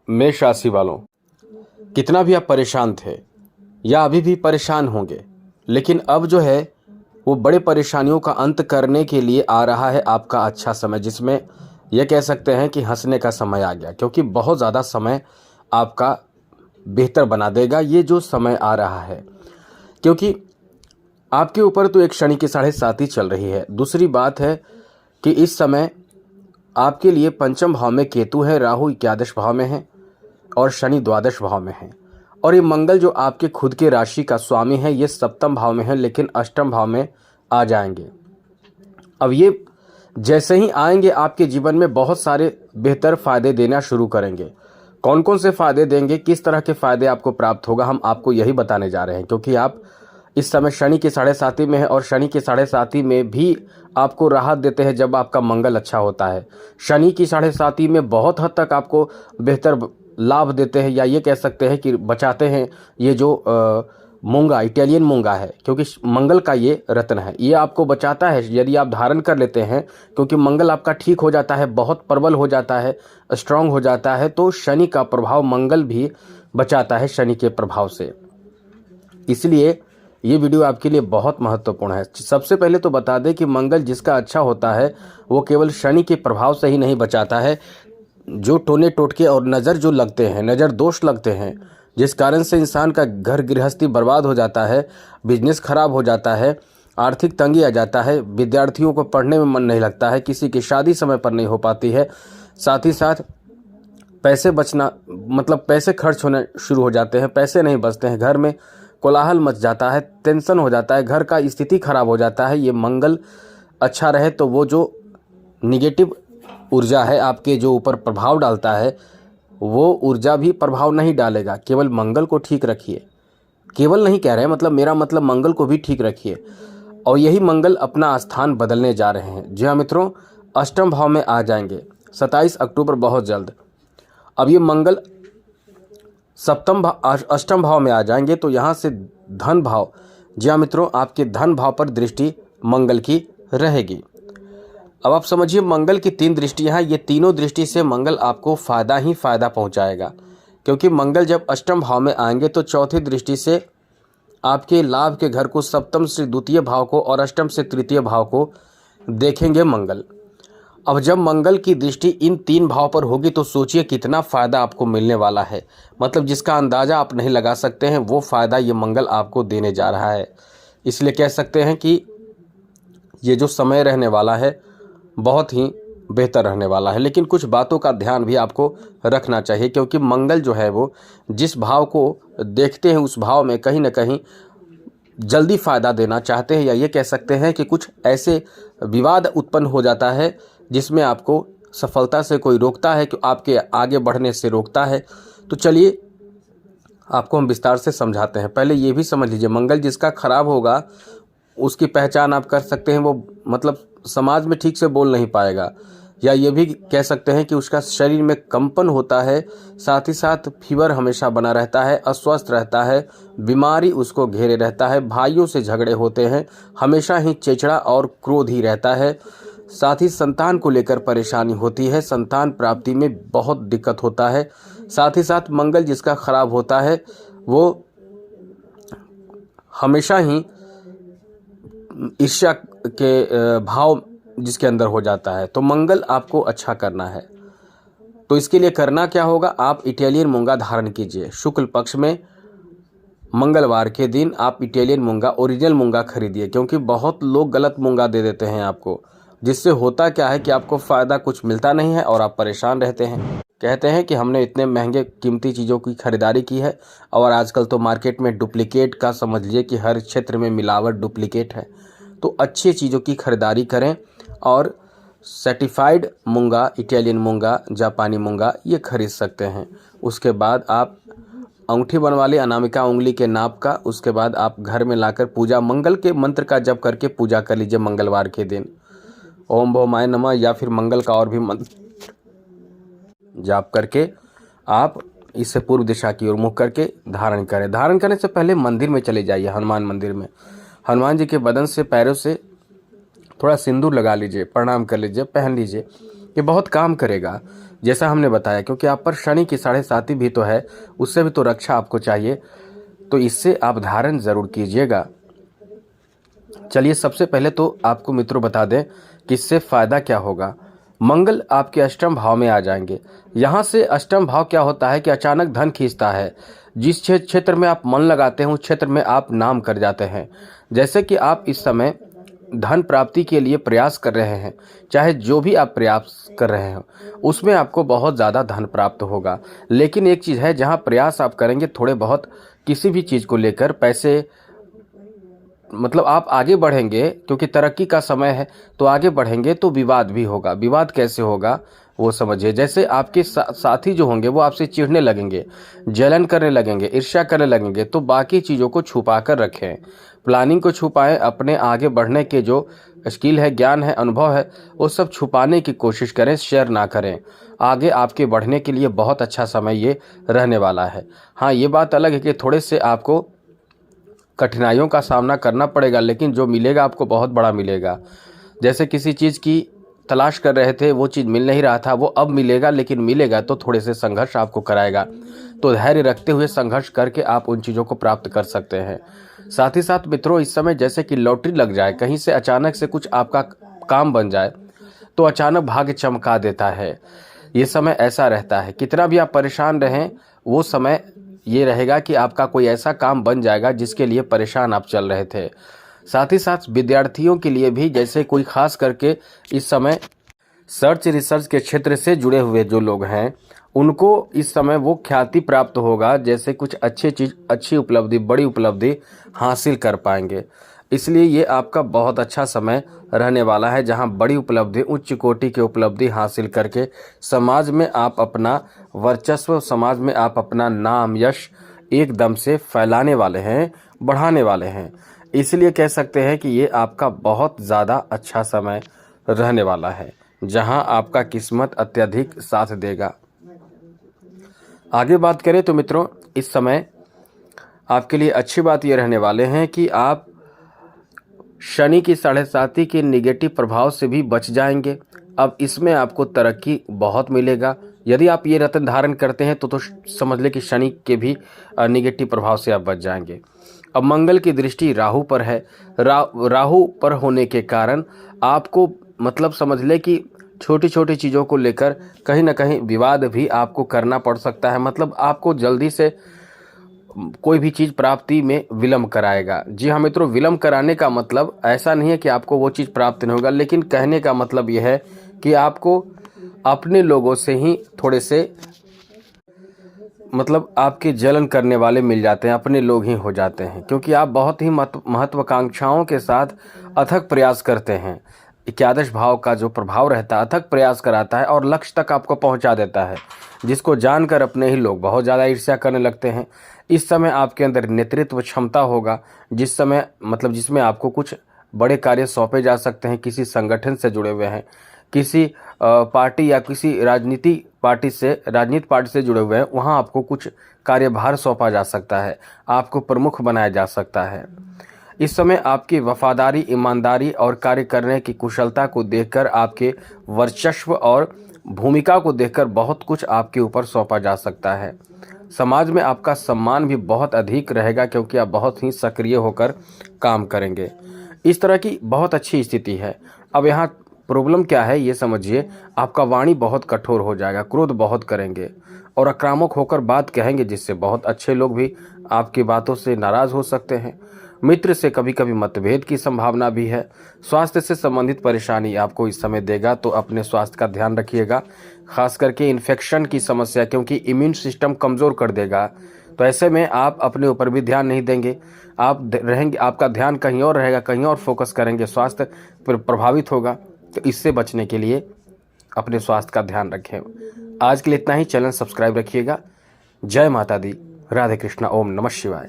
मेष राशि वालों, कितना भी आप परेशान थे या अभी भी परेशान होंगे, लेकिन अब जो है वो बड़े परेशानियों का अंत करने के लिए आ रहा है आपका अच्छा समय, जिसमें यह कह सकते हैं कि हंसने का समय आ गया, क्योंकि बहुत ज़्यादा समय आपका बेहतर बना देगा ये जो समय आ रहा है। क्योंकि आपके ऊपर तो एक शनि की 7.5 चल रही है। दूसरी बात है कि इस समय आपके लिए पंचम भाव में केतु है, राहु 11 भाव में है और शनि 12 भाव में है। और ये मंगल जो आपके खुद के राशि का स्वामी है ये 7म भाव में है, लेकिन 8म भाव में आ जाएंगे। अब ये जैसे ही आएंगे आपके जीवन में बहुत सारे बेहतर फायदे देना शुरू करेंगे। कौन कौन से फायदे देंगे, किस तरह के फायदे आपको प्राप्त होगा, हम आपको यही बताने जा रहे हैं। क्योंकि आप इस समय शनि की 7.5 में है और शनि की 7.5 में भी आपको राहत देते हैं जब आपका मंगल अच्छा होता है। शनि की 7.5 में बहुत हद तक आपको बेहतर लाभ देते हैं, या ये कह सकते हैं कि बचाते हैं। ये जो मूंगा, इटालियन मूंगा है, क्योंकि मंगल का ये रत्न है, ये आपको बचाता है यदि आप धारण कर लेते हैं। क्योंकि मंगल आपका ठीक हो जाता है, बहुत प्रबल हो जाता है, स्ट्रांग हो जाता है, तो शनि का प्रभाव मंगल भी बचाता है शनि के प्रभाव से। इसलिए ये वीडियो आपके लिए बहुत महत्वपूर्ण है। सबसे पहले तो बता दें कि मंगल जिसका अच्छा होता है वो केवल शनि के प्रभाव से ही नहीं बचाता है। जो टोने टोटके और नज़र जो लगते हैं, नज़र दोष लगते हैं, जिस कारण से इंसान का घर गृहस्थी बर्बाद हो जाता है, बिजनेस खराब हो जाता है, आर्थिक तंगी आ जाता है, विद्यार्थियों को पढ़ने में मन नहीं लगता है, किसी की शादी समय पर नहीं हो पाती है, साथ ही साथ पैसे बचना मतलब पैसे खर्च होने शुरू हो जाते हैं, पैसे नहीं बचते हैं, घर में कोलाहल मच जाता है, टेंशन हो जाता है, घर का स्थिति खराब हो जाता है। ये मंगल अच्छा रहे तो वो जो निगेटिव ऊर्जा है आपके जो ऊपर प्रभाव डालता है वो ऊर्जा भी प्रभाव नहीं डालेगा। केवल मंगल को ठीक रखिए, केवल नहीं कह रहे हैं, मतलब मेरा मतलब मंगल को भी ठीक रखिए। और यही मंगल अपना स्थान बदलने जा रहे हैं। जी हाँ मित्रों, 8म भाव में आ जाएंगे 27 अक्टूबर, बहुत जल्द। अब ये मंगल 8म भाव में आ जाएंगे तो यहाँ से धन भाव, जी हाँ मित्रों, आपके धन भाव पर दृष्टि मंगल की रहेगी। अब आप समझिए मंगल की 3 दृष्टियाँ हैं, ये तीनों दृष्टि से मंगल आपको फ़ायदा ही फ़ायदा पहुँचाएगा। क्योंकि मंगल जब 8म भाव में आएंगे तो चौथी दृष्टि से आपके लाभ के घर को 7म से 2य भाव को और 8म से 3य भाव को देखेंगे मंगल। अब जब मंगल की दृष्टि इन 3 भाव पर होगी तो सोचिए कितना फ़ायदा आपको मिलने वाला है। मतलब जिसका अंदाज़ा आप नहीं लगा सकते हैं वो फ़ायदा ये मंगल आपको देने जा रहा है। इसलिए कह सकते हैं कि ये जो समय रहने वाला है बहुत ही बेहतर रहने वाला है। लेकिन कुछ बातों का ध्यान भी आपको रखना चाहिए, क्योंकि मंगल जो है वो जिस भाव को देखते हैं उस भाव में कहीं ना कहीं जल्दी फ़ायदा देना चाहते हैं, या ये कह सकते हैं कि कुछ ऐसे विवाद उत्पन्न हो जाता है जिसमें आपको सफलता से कोई रोकता है, कि आपके आगे बढ़ने से रोकता है। तो चलिए आपको हम विस्तार से समझाते हैं। पहले ये भी समझ लीजिए, मंगल जिसका खराब होगा उसकी पहचान आप कर सकते हैं, वो मतलब समाज में ठीक से बोल नहीं पाएगा, या ये भी कह सकते हैं कि उसका शरीर में कंपन होता है, साथ ही साथ फीवर हमेशा बना रहता है, अस्वस्थ रहता है, बीमारी उसको घेरे रहता है, भाइयों से झगड़े होते हैं, हमेशा ही चिड़चिड़ा और क्रोध ही रहता है, साथ ही संतान को लेकर परेशानी होती है, संतान प्राप्ति में बहुत दिक्कत होता है। साथ ही साथ मंगल जिसका खराब होता है वो हमेशा ही ईर्ष्या के भाव जिसके अंदर हो जाता है। तो मंगल आपको अच्छा करना है, तो इसके लिए करना क्या होगा, आप इटालियन मूंगा धारण कीजिए। शुक्ल पक्ष में मंगलवार के दिन आप इटालियन मूंगा, ओरिजिनल मूंगा खरीदिए। क्योंकि बहुत लोग गलत मूंगा दे देते हैं आपको, जिससे होता क्या है कि आपको फ़ायदा कुछ मिलता नहीं है और आप परेशान रहते हैं। कहते हैं कि हमने इतने महंगे कीमती चीज़ों की खरीदारी की है, और आजकल तो मार्केट में डुप्लीकेट का समझ लीजिए कि हर क्षेत्र में मिलावट डुप्लीकेट है। तो अच्छी चीज़ों की खरीदारी करें और सर्टिफाइड मूंगा, इटालियन मूंगा, जापानी मूंगा ये खरीद सकते हैं। उसके बाद आप अंगूठी बनवा लें अनामिका उंगली के नाप का। उसके बाद आप घर में लाकर पूजा, मंगल के मंत्र का जप करके पूजा कर लीजिए मंगलवार के दिन। ओम भौमाय नमः या फिर मंगल का और भी मंत्र जाप करके आप इससे पूर्व दिशा की ओर मुख करके धारण करें। धारण करने से पहले मंदिर में चले जाइए, हनुमान मंदिर में। हनुमान जी के बदन से, पैरों से थोड़ा सिंदूर लगा लीजिए, प्रणाम कर लीजिए, पहन लीजिए। ये बहुत काम करेगा जैसा हमने बताया, क्योंकि आप पर शनि की 7.5 भी तो है, उससे भी तो रक्षा आपको चाहिए। तो इससे आप धारण ज़रूर कीजिएगा। चलिए सबसे पहले तो आपको मित्रों बता दें कि इससे फ़ायदा क्या होगा। मंगल आपके अष्टम भाव में आ जाएंगे। यहाँ से अष्टम भाव क्या होता है कि अचानक धन खींचता है। जिस क्षेत्र में आप मन लगाते हैं उस क्षेत्र में आप नाम कर जाते हैं। जैसे कि आप इस समय धन प्राप्ति के लिए प्रयास कर रहे हैं, चाहे जो भी आप प्रयास कर रहे हो उसमें आपको बहुत ज़्यादा धन प्राप्त होगा। लेकिन एक चीज़ है, जहाँ प्रयास आप करेंगे थोड़े बहुत किसी भी चीज़ को लेकर, पैसे मतलब आप आगे बढ़ेंगे, क्योंकि तरक्की का समय है तो आगे बढ़ेंगे, तो विवाद भी होगा। विवाद कैसे होगा वो समझिए। जैसे आपके साथी जो होंगे वो आपसे चिढ़ने लगेंगे, जलन करने लगेंगे, ईर्ष्या करने लगेंगे। तो बाकी चीज़ों को छुपा कर रखें, प्लानिंग को छुपाएं। अपने आगे बढ़ने के जो स्किल है, ज्ञान है, अनुभव है, वो सब छुपाने की कोशिश करें, शेयर ना करें। आगे आपके बढ़ने के लिए बहुत अच्छा समय ये रहने वाला है। हाँ, ये बात अलग है कि थोड़े से आपको कठिनाइयों का सामना करना पड़ेगा, लेकिन जो मिलेगा आपको बहुत बड़ा मिलेगा। जैसे किसी चीज़ की तलाश कर रहे थे, वो चीज़ मिल नहीं रहा था, वो अब मिलेगा, लेकिन मिलेगा तो थोड़े से संघर्ष आपको कराएगा। तो धैर्य रखते हुए संघर्ष करके आप उन चीज़ों को प्राप्त कर सकते हैं। साथ ही साथ मित्रों, इस समय जैसे कि लॉटरी लग जाए, कहीं से अचानक से कुछ आपका काम बन जाए, तो अचानक भाग्य चमका देता है। ये समय ऐसा रहता है, कितना भी आप परेशान रहें, वो समय ये रहेगा कि आपका कोई ऐसा काम बन जाएगा जिसके लिए परेशान आप चल रहे थे। साथ ही साथ विद्यार्थियों के लिए भी, जैसे कोई खास करके इस समय सर्च रिसर्च के क्षेत्र से जुड़े हुए जो लोग हैं, उनको इस समय वो ख्याति प्राप्त होगा, जैसे कुछ अच्छी चीज़, अच्छी उपलब्धि, बड़ी उपलब्धि हासिल कर पाएंगे। इसलिए ये आपका बहुत अच्छा समय रहने वाला है, जहां बड़ी उपलब्धि, उच्च कोटि की उपलब्धि हासिल करके समाज में आप अपना वर्चस्व, समाज में आप अपना नाम, यश एकदम से फैलाने वाले हैं, बढ़ाने वाले हैं। इसलिए कह सकते हैं कि ये आपका बहुत ज़्यादा अच्छा समय रहने वाला है, जहां आपका किस्मत अत्यधिक साथ देगा। आगे बात करें तो मित्रों, इस समय आपके लिए अच्छी बात ये रहने वाले हैं कि आप शनि की 7.5 के निगेटिव प्रभाव से भी बच जाएंगे। अब इसमें आपको तरक्की बहुत मिलेगा। यदि आप ये रत्न धारण करते हैं तो समझ ले कि शनि के भी निगेटिव प्रभाव से आप बच जाएंगे। अब मंगल की दृष्टि राहु पर है। राहु पर होने के कारण आपको मतलब समझ ले कि छोटी छोटी चीज़ों को लेकर कहीं ना कहीं विवाद भी आपको करना पड़ सकता है। मतलब आपको जल्दी से कोई भी चीज़ प्राप्ति में विलम्ब कराएगा। जी हाँ मित्रों, विलम्ब कराने का मतलब ऐसा नहीं है कि आपको वो चीज़ प्राप्त नहीं होगा, लेकिन कहने का मतलब यह है कि आपको अपने लोगों से ही थोड़े से मतलब आपके जलन करने वाले मिल जाते हैं, अपने लोग ही हो जाते हैं, क्योंकि आप बहुत ही महत्वाकांक्षाओं के साथ अथक प्रयास करते हैं। एकादश भाव का जो प्रभाव रहता है अथक प्रयास कराता है और लक्ष्य तक आपको पहुंचा देता है, जिसको जानकर अपने ही लोग बहुत ज़्यादा ईर्ष्या करने लगते हैं। इस समय आपके अंदर नेतृत्व क्षमता होगा, जिस समय मतलब जिसमें आपको कुछ बड़े कार्य सौंपे जा सकते हैं। किसी संगठन से जुड़े हुए हैं, किसी पार्टी या किसी राजनीति पार्टी से जुड़े हुए हैं, वहाँ आपको कुछ कार्यभार सौंपा जा सकता है, आपको प्रमुख बनाया जा सकता है। इस समय आपकी वफादारी, ईमानदारी और कार्य करने की कुशलता को देखकर, आपके वर्चस्व और भूमिका को देखकर बहुत कुछ आपके ऊपर सौंपा जा सकता है। समाज में आपका सम्मान भी बहुत अधिक रहेगा, क्योंकि आप बहुत ही सक्रिय होकर काम करेंगे। इस तरह की बहुत अच्छी स्थिति है। अब यहाँ प्रॉब्लम क्या है ये समझिए। आपका वाणी बहुत कठोर हो जाएगा, क्रोध बहुत करेंगे और आक्रामक होकर बात कहेंगे, जिससे बहुत अच्छे लोग भी आपकी बातों से नाराज हो सकते हैं। मित्र से कभी कभी मतभेद की संभावना भी है। स्वास्थ्य से संबंधित परेशानी आपको इस समय देगा, तो अपने स्वास्थ्य का ध्यान रखिएगा, खास करके इन्फेक्शन की समस्या, क्योंकि इम्यून सिस्टम कमज़ोर कर देगा। तो ऐसे में आप अपने ऊपर भी ध्यान नहीं देंगे, आप रहेंगे, आपका ध्यान कहीं और रहेगा, कहीं और फोकस करेंगे, स्वास्थ्य प्रभावित होगा। तो इससे बचने के लिए अपने स्वास्थ्य का ध्यान रखें। आज के लिए इतना ही। चैनल सब्सक्राइब रखिएगा। जय माता दी, राधे कृष्णा, ओम नमः शिवाय।